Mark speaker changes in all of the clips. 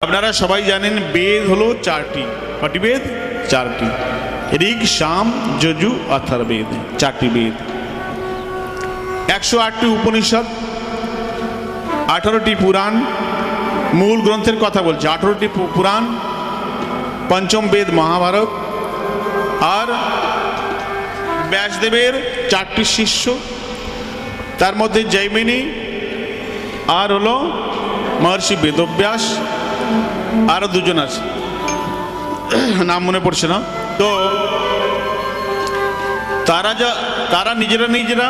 Speaker 1: আপনারা সবাই জানেন বেদ হলো চারটি। কটি বেদ? চারটি। ঋগ, সাম, যজু, অথর্ববেদ, চারটি বেদ। 108টি উপনিষদ, 18টি পুরাণ, মূল গ্রন্থের কথা বলছে, 18টি পুরাণ, পঞ্চম বেদ মহাভারত, আর ব্যাসদেবের 4টি শিষ্য, তার মধ্যে জৈমিনী, আর হলো মহর্ষি বেদব্যাস, আরও দুজন আছে, নাম মনে পড়ছে না। তো তারা নিজেরা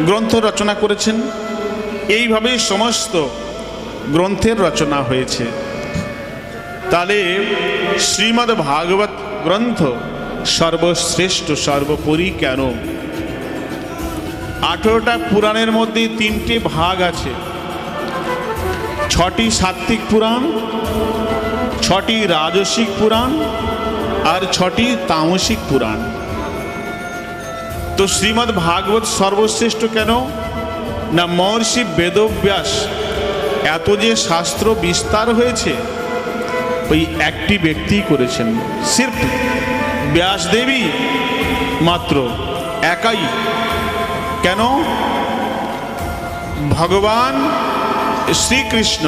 Speaker 1: গ্রন্থ রচনা করেছেন। এইভাবে সমস্ত গ্রন্থের রচনা হয়েছে। তাহলে শ্রীমদ্ ভাগবত গ্রন্থ সর্বশ্রেষ্ঠ, সর্বোপরি কেন? 18টা পুরাণের মধ্যে 3টে ভাগ আছে। 6টি সাত্ত্বিক পুরাণ, 6টি রাজসিক পুরাণ, আর 6টি তামসিক পুরাণ। তো শ্রীমদ্ ভাগবত সর্বশ্রেষ্ঠ কেন? না মহর্ষি বেদব্যাস এত যে শাস্ত্র বিস্তার হয়েছে ওই একটি ব্যক্তি করেছেন, সির্ফ ব্যাসদেবী মাত্র, একাই। কেন? ভগবান শ্রীকৃষ্ণ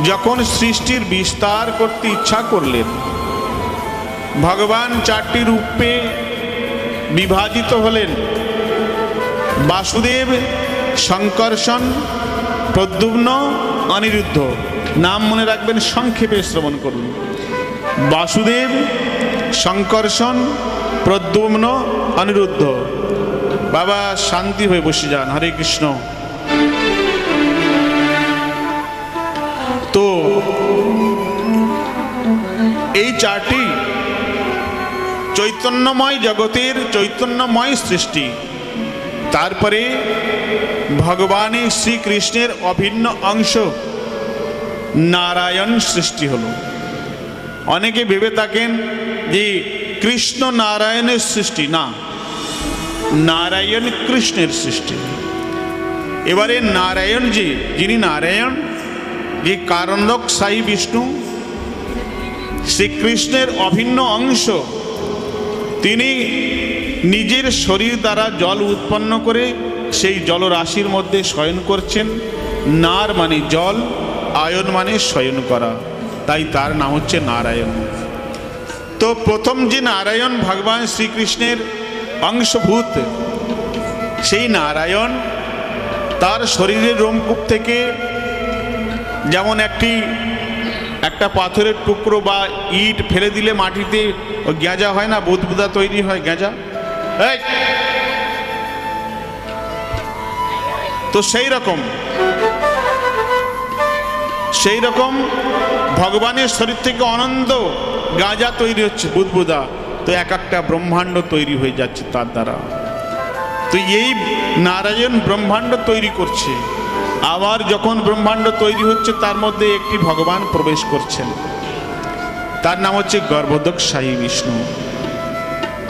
Speaker 1: যখন সৃষ্টির বিস্তার করতে ইচ্ছা করলেন, ভগবান 4টি রূপে বিভাজিত হলেন। বাসুদেব, শঙ্কর্ষণ, প্রদ্যুম্ন, অনিরুদ্ধ। নাম মনে রাখবেন, সংক্ষেপে শ্রবণ করুন। বাসুদেব, শঙ্কর্ষণ, প্রদ্যুম্ন, অনিরুদ্ধ। বাবা শান্তি হয়ে বসে যান। হরে কৃষ্ণ। তো এই 4টি চৈতন্যময় জগতের চৈতন্যময় সৃষ্টি। তারপরে ভগবানের শ্রীকৃষ্ণের অভিন্ন অংশ নারায়ণ সৃষ্টি হলো। অনেকে ভেবে থাকেন যে কৃষ্ণ নারায়ণের সৃষ্টি, না, নারায়ণ কৃষ্ণের সৃষ্টি। এবারে নারায়ণ যিনি নারায়ণ, যে কারণক সাই বিষ্ণু, শ্রীকৃষ্ণের অভিন্ন অংশ, তিনি নিজের শরীর দ্বারা জল উৎপন্ন করে সেই জলরাশির মধ্যে শয়ন করছেন। নার মানে জল, আয়ন মানে শয়ন করা, তাই তার নাম হচ্ছে নারায়ণ। তো প্রথম যে নারায়ণ ভগবান শ্রীকৃষ্ণের অংশভূত, সেই নারায়ণ তার শরীরের রোমকূপ থেকে যেমন একটা পাথরের টুকরো বা ইট ফেলে দিলে মাটিতে গেঁজা হয় না, বুদবুদা তৈরি হয়, গেঁজা। তো সেই রকম ভগবানের শরীর থেকে অনন্ত গাঁজা তৈরি হচ্ছে, বুদবুদা। তো একটা ব্রহ্মাণ্ড তৈরি হয়ে যাচ্ছে তার দ্বারা। তো এই নারায়ণ ব্রহ্মাণ্ড তৈরি করছে। আবার যখন ব্রহ্মাণ্ড তৈরি হচ্ছে তার মধ্যে একটি ভগবান প্রবেশ করছেন, তার নাম হচ্ছে গর্ভোদকশাহী বিষ্ণু।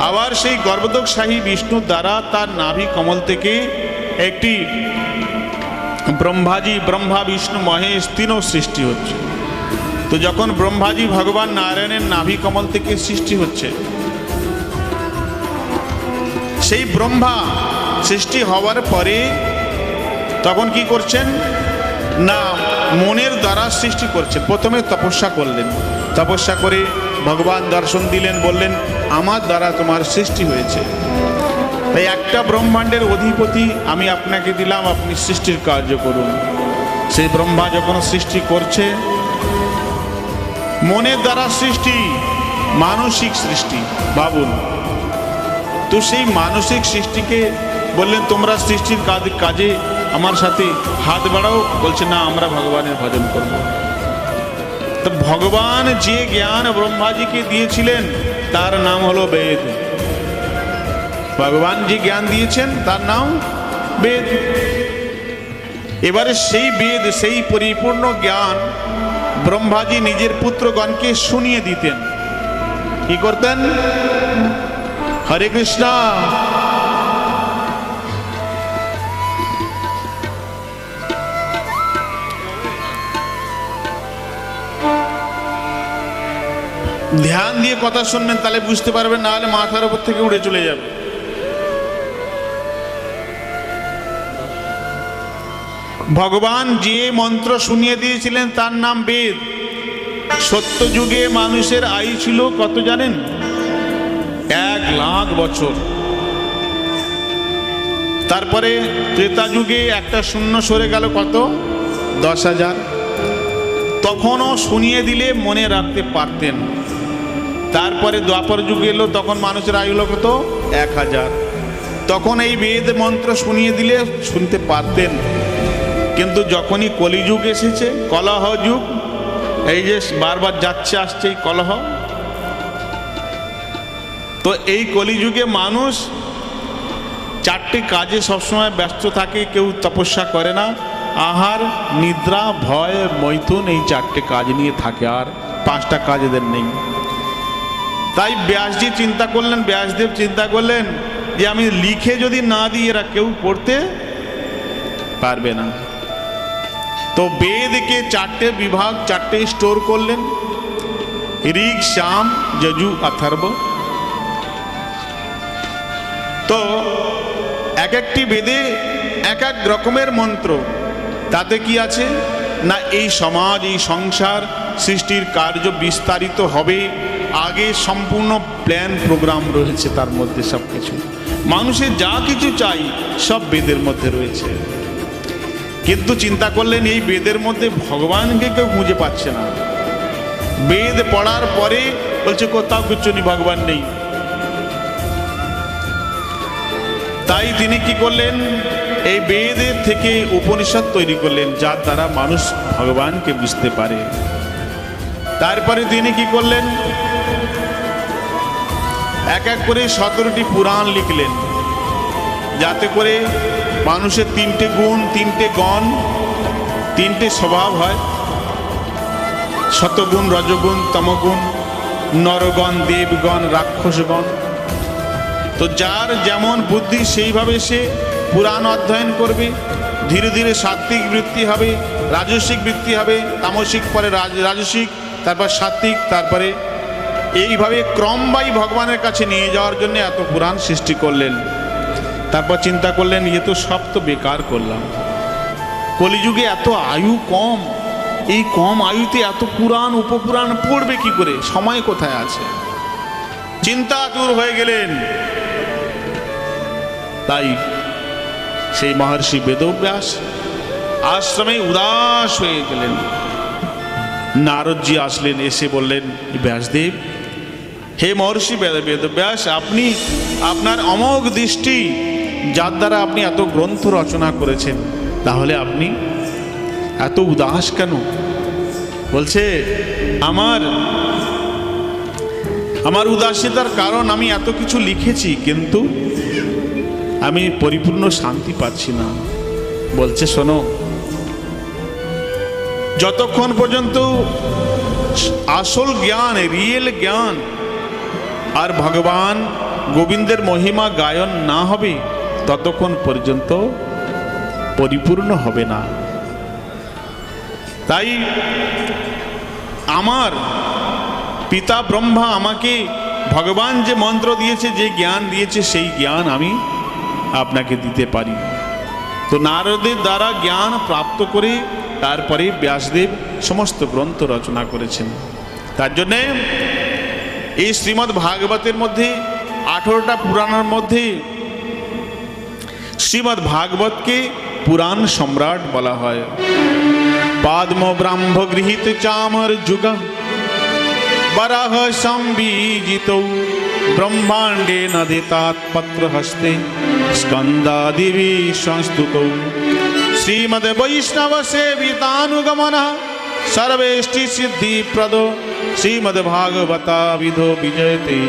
Speaker 1: আবার সেই গর্ভোদকশাহী বিষ্ণু দ্বারা তার নাভি কমল থেকে একটি ব্রহ্মা বিষ্ণু মহেশ তিনও সৃষ্টি হচ্ছে। তো যখন ব্রহ্মাজি ভগবান নারায়ণের নাভি কমল থেকে সৃষ্টি হচ্ছে, সেই ব্রহ্মা সৃষ্টি হওয়ার পরে তখন কি করছেন না মনের দ্বারা সৃষ্টি করছেন। প্রথমে তপস্যা করলেন, তপস্যা করে ভগবান দর্শন দিলেন, বললেন আমার দ্বারা তোমার সৃষ্টি হয়েছে, তাই একটা ব্রহ্মাণ্ডের অধিপতি আমি আপনাকে দিলাম, আপনি সৃষ্টির কার্য করুন। সেই ব্রহ্মা যখন সৃষ্টি করছে, মনের দ্বারা সৃষ্টি, মানসিক সৃষ্টি, ভাবুন। তো সেই মানসিক সৃষ্টিকে বললেন তোমরা সৃষ্টির কাজে আমার সাথে হাত বাড়াও। বলছে না, আমরা ভগবানের ভজন করব। তো ভগবান যে জ্ঞান ব্রহ্মাজিকে দিয়েছিলেন তার নাম হলো বেদ। ভগবান যে জ্ঞান দিয়েছেন তার নাম বেদ। এবারে সেই বেদ, সেই পরিপূর্ণ জ্ঞান ব্রহ্মাজি নিজের পুত্রগণকে শুনিয়ে দিতেন। কি করতেন? হরে কৃষ্ণ। ধ্যান দিয়ে কথা শুনবেন, তাহলে বুঝতে পারবেন, না হলে মাথার উপর থেকে উড়ে চলে যাবে। ভগবান যে মন্ত্র শুনিয়ে দিয়েছিলেন তার নাম বেদ। সত্য যুগে মানুষের আয়ু ছিল কত জানেন? 1,00,000 বছর। তারপরে ত্রেতা যুগে একটা শূন্য সরে গেল কত? 10,000। তখনও শুনিয়ে দিলে মনে রাখতে পারতেন। তারপরে দ্বাপর যুগে এলো, তখন মানুষের আয়ু হলো কত? 1,000। তখন এই বেদ মন্ত্র শুনিয়ে দিলে শুনতে পারতেন। কিন্তু যখনই কলিযুগ এসেছে, কলহ যুগ, এই যে বারবার যাচ্ছে আসছে এই কলহ, তো এই কলিযুগে মানুষ 4টে কাজে সবসময় ব্যস্ত থাকে। কেউ তপস্যা করে না, আহার, নিদ্রা, ভয়, মৈথুন, এই 4টে কাজ নিয়ে থাকে, আর 5টা কাজ এদের নেই। তাই ব্যাসজি চিন্তা করলেন, ব্যাসদেব চিন্তা করলেন যে আমি লিখে যদি না দিই এরা কেউ পড়তে পারবে না। তো বেদকে 4টে বিভাগ, 4টে স্টোর করলেন, ঋগ, সাম, যজু, অথর্ব। তো এক একটি বেদে এক এক রকমের মন্ত্র। তাতে কি আছে না, এই সমাজ, এই সংসার সৃষ্টির কার্য বিস্তারিত হবে, আগে সম্পূর্ণ প্ল্যান প্রোগ্রাম রয়েছে তার মধ্যে। সব কিছু মানুষের যা কিছু চাই সব বেদের মধ্যে রয়েছে। কিন্তু চিন্তা করলেন এই বেদের মধ্যে ভগবানকে কেউ খুঁজে পাচ্ছে না। বেদ পড়ার পরে বলছে কোথাও কিছু নেই, ভগবান নেই। তাই তিনি কি করলেন, এই বেদের থেকে উপনিষদ তৈরি করলেন, যার দ্বারা মানুষ ভগবানকে বুঝতে পারে। তারপরে তিনি কি করলেন, এক এক করে 17টি পুরাণ লিখলেন, যাতে করে মানুষের 3টে গুণ, 3টে গণ, 3টে স্বভাব হয়। সতগুণ, রজগুণ, তমগুণ, নরগণ, দেবগণ, রাক্ষসগণ। তো যার যেমন বুদ্ধি সেইভাবে সে পুরাণ অধ্যয়ন করবে। ধীরে ধীরে সাত্ত্বিক বৃত্তি হবে, রাজসিক বৃত্তি হবে, তামসিক পরে রাজসিক, তারপর সাত্ত্বিক, তারপরে এইভাবে ক্রমবাই ভগবানের কাছে নিয়ে যাওয়ার জন্য এত পুরাণ সৃষ্টি করলেন। তারপর চিন্তা করলেন এ তো সব তো বেকার করলাম, কলিযুগে এত আয়ু কম, এই কম আয়ুতে এত পুরাণ উপপুরাণ পড়বে কি করে, সময় কোথায় আছে? চিন্তা দূর হয়ে গেলেন। তাই সেই মহর্ষি বেদব্যাস আশ্রমে উদাস হয়ে গেলেন। নারদজি আসলেন, এসে বললেন, ব্যাসদেব, হে মহর্ষি বেদব্যাস, আপনি আপনার অমোঘ দৃষ্টি, যার দ্বারা আপনি এত গ্রন্থ রচনা করেছেন, তাহলে আপনি এত উদাস কেন? বলছে আমার উদাসীতার কারণ, আমি এত কিছু লিখেছি কিন্তু আমি পরিপূর্ণ শান্তি পাচ্ছি না। বলছে শোনো, যতক্ষণ পর্যন্ত আসল জ্ঞান, রিয়েল জ্ঞান আর ভগবান গোবিন্দের মহিমা গায়ন না হবে, ততক্ষণ পর্যন্ত পরিপূর্ণ হবে না। তাই আমার পিতা ব্রহ্মা আমাকে ভগবান যে মন্ত্র দিয়েছে, যে জ্ঞান দিয়েছে, সেই জ্ঞান আমি আপনাকে দিতে পারি। তো নারদের দ্বারা জ্ঞান প্রাপ্ত করে তারপরে ব্যাসদেব সমস্ত গ্রন্থ রচনা করেছেন। তার জন্যে এই শ্রীমদ্ ভাগবতের মধ্যে 18টা পুরাণের মধ্যে শ্রীমদ্ ভাগবতকে পুরাণ সম্রাট বলা হয়। পদ্ম ব্রাহ্ম গৃহীত চামর যুগ বরাহ সংবীজিত ব্রহ্মাণ্ডে নদিতাৎ পত্র হস্তে স্কন্দাদিবি সংস্তুত শ্রীমদ বৈষ্ণব সেবিতানুগমন सर्वेष्टि सिद्धि प्रदो श्रीमद् भागवता विधो विजयते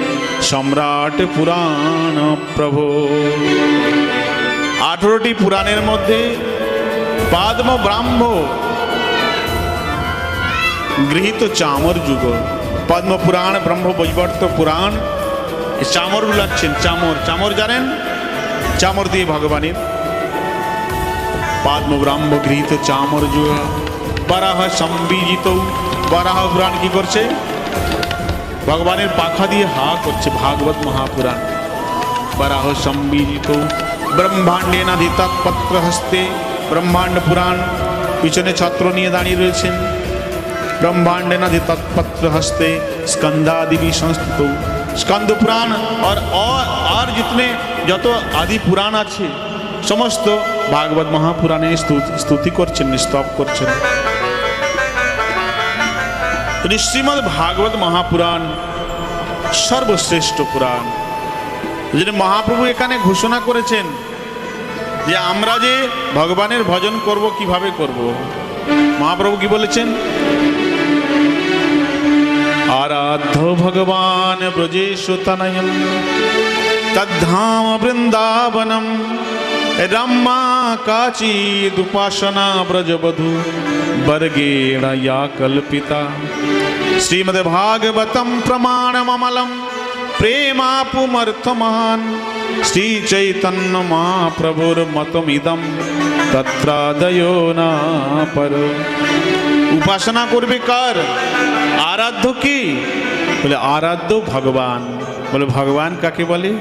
Speaker 1: सम्राट पुराण प्रभो। 18টি পুরাণের মধ্যে পদ্ম ব্রাহ্ম গৃহীত চামর যুগ, পদ্ম পুরাণ, ব্রহ্ম বৈবর্ত পুরাণ, চামর লাগছেন। চামর জানেন, চামর দিয়ে ভগবানের। পদ্ম ব্রাহ্ম গৃহীত চামর যুগ বরাহ সম্বীজিত, বরাহ পুরাণ কি করছে? ভগবানের পাখা দিয়ে হা করছে। ভাগবত মহাপুরাণ বরাহ সম্বিজিত ব্রহ্মাণ্ডেনাধিতৎপত্র হস্তে। ব্রহ্মাণ্ড পুরাণ পিছনে ছত্র নিয়ে দাঁড়িয়ে রয়েছেন। ब्रह्मांडेनाधितत्पत्र हस्ते स्कंदादि संस्कृत। स्कंद पुराण और जितने যত आदि पुराण আছে समस्त भागवत महापुराणे स्तुति করছেন, স্তব করছেন। श्रीमद् भागवत महापुराण সর্বশ্রেষ্ঠ পুরাণ। যেটা মহাপ্রভু এখানে ঘোষণা করেছেন যে আমরা যে ভগবানের ভজন করব, কিভাবে করব। মহাপ্রভু কি বলেছেন? आराध्य भगवान ब्रजेशु तनयं तद्धाम वृंदावनम रमा काचिदुपासना ब्रजबधु वर्गेण या कल्पिता। श्रीमद्भागवतं प्रमाणममलं प्रेमापुमर्थमहान् श्री चैतन्य महाप्रभुर्मतमिदं तत्रादयो न परो। उपासना করবে কার? आराध्य की बोले आराध्य भगवान। बोले भगवान काके बोले?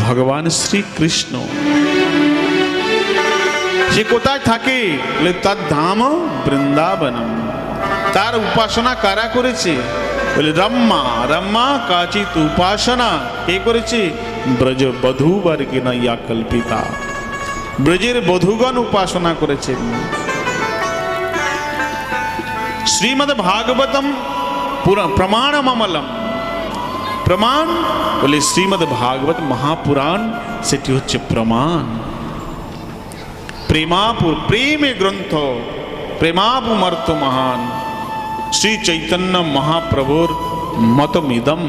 Speaker 1: भगवान श्री कृष्ण। সে কোথায় থাকে? বলে তার ধাম বৃন্দাবনম। তার উপাসনা কারা করেছে? বলে রম্মা। রম্মা কাচিত উপাসনা কে করেছে? ব্রজ বধূ বর্গেণ ইয়া কল্পিতা। ব্রজের বধূগণ উপাসনা করেছেন। श्रीमद् भागवतम प्रमाणममलम। प्रमाण बोले श्रीमद् भागवत महापुराण सेटी होच्छे प्रमाण। प्रेमापुर प्रेमे ग्रंथ प्रेमापुमर्थ महान श्री चैतन्य महाप्रभुर मतमिदम।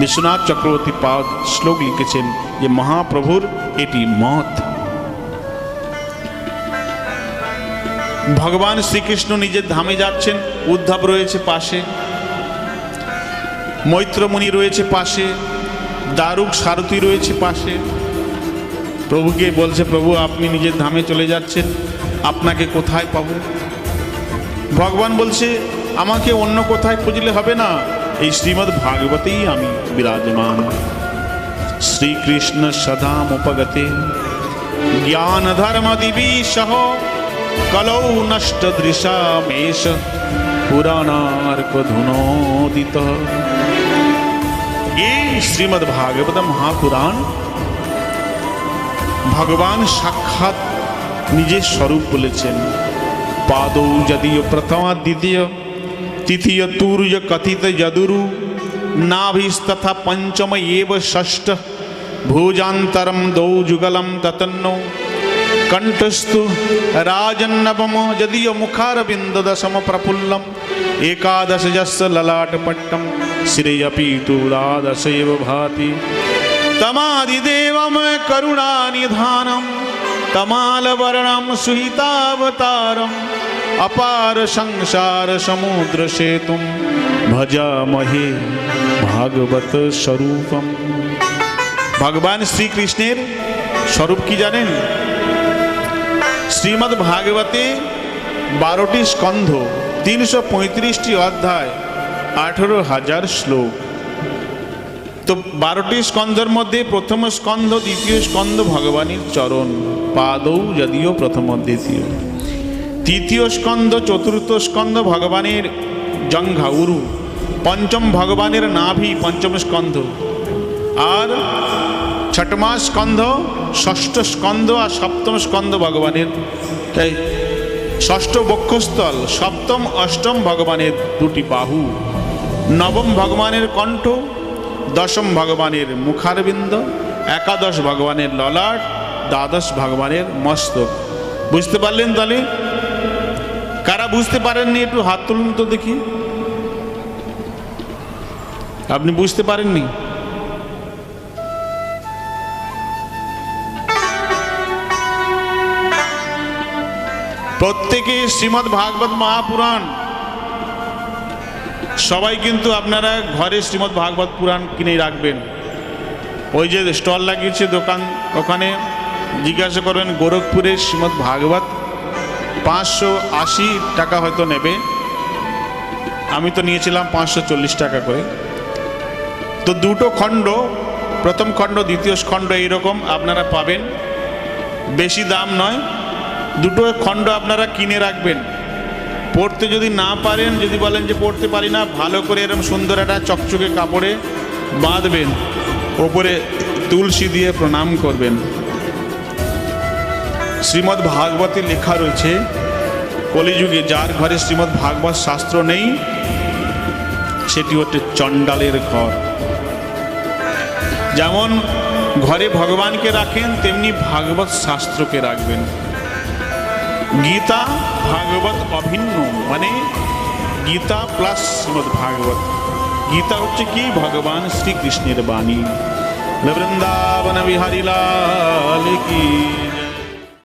Speaker 1: विश्वनाथ चक्रवर्ती पाद श्लोक लिखेছেন যে মহাপ্রভুর এটি মত। ভগবান শ্রীকৃষ্ণ নিজের ধামে যাচ্ছেন, উদ্ধব রয়েছে পাশে, মৈত্রমুনি রয়েছে পাশে, দারুক সারথী রয়েছে পাশে। প্রভুকে বলছে, প্রভু আপনি নিজের ধামে চলে যাচ্ছেন, আপনাকে কোথায় পাবো? ভগবান বলছে, আমাকে অন্য কোথায় খুঁজলে হবে না, এই শ্রীমদ্ ভাগবতেই আমি বিরাজমান। শ্রীকৃষ্ণ সদাম উপগতে জ্ঞান ধর্ম দিবি সহ कलौ नष्ट दृशामेश पुराणार्क धुनोदित। ये श्रीमद् भागवत महापुराण भगवान साक्षात निजे स्वरूप बोलेছেন। पादौ यदियो प्रथमा द्वितीय तृतीय तूर्य कथित यदुरु नाभिस्तथा पंचम एव षष्ठ भुजान्तरं दौ जुगलं ततन्नो कंठस्तु राजन्नवम यदीय मुखारविंद दशम प्रफुल्लम एकादश यस्य ललाटपट्टम श्रेयपि तु द्वादशैव भाति। तमादिदेवम करुणानिधानम तमालवर्णम सुहितावतारम अपार संसार समुद्र सेतुम भजामहे भागवत स्वरूपम। भगवान श्री कृष्णेर स्वरूप की जानें? श्रीमद् भागवते 12টি स्कंध 335টি অধ্যায় 18,000 শ্লোক। তো 12টি স্কন্ধের মধ্যে প্রথম স্কন্ধ দ্বিতীয় স্কন্ধ ভগবানের চরণ পাদৌ যদিও প্রথম দ্বিতীয়, তৃতীয় স্কন্ধ চতুর্থ স্কন্ধ ভগবানের জঙ্ঘা উরু, পঞ্চম ভগবানের নাভি পঞ্চম স্কন্ধ, আর छठमा स्कंध षष्ठ स्कंद और सप्तम स्कंद भगवान षष्ठ बक्षस्थल सप्तम अष्टम भगवान दुटी बाहु, नवम भगवान कंठ, दशम भगवान मुखारबिंद, एकादश भगवान ललाट, द्वादश भगवान मस्तक। बुझते पारलेन? ताहले कारा बुझते पारेननि एकटु हाथ तुलुन तो देखी। आपनि बुझते पारेननि? প্রত্যেকে শ্রীমদ্ ভাগবত মহাপুরাণ সবাই কিন্তু আপনারা ঘরে শ্রীমদ্ ভাগবত পুরাণ কিনে রাখবেন। ওই যে স্টল লাগিয়েছে দোকান, ওখানে জিজ্ঞাসা করবেন গোরখপুরের শ্রীমদ্ ভাগবত 580 টাকা হয়তো নেবে। আমি তো নিয়েছিলাম 540 টাকা করে। তো দুটো খণ্ড, প্রথম খণ্ড দ্বিতীয় খণ্ড এইরকম আপনারা পাবেন, বেশি দাম নয়। দুটো খণ্ড আপনারা কিনে রাখবেন। পড়তে যদি না পারেন, যদি বলেন যে পড়তে পারি না, ভালো করে এরকম সুন্দর একটা চকচকে কাপড়ে বাঁধবেন, ওপরে তুলসী দিয়ে প্রণাম করবেন। শ্রীমদ্ ভাগবতে লেখা রয়েছে, কলিযুগে যার ঘরে শ্রীমদ্ ভাগবত শাস্ত্র নেই সেটি হচ্ছে চণ্ডালের ঘর। যেমন ঘরে ভগবানকে রাখেন, তেমনি ভাগবত শাস্ত্রকে রাখবেন। গীতা ভাগবত অভিন্ন, মানে গীতা প্লাস শ্রীমদ্ ভাগবত। গীতা হচ্ছে কি? ভগবান শ্রীকৃষ্ণের বাণী। বৃন্দাবন বিহারী লাল কি।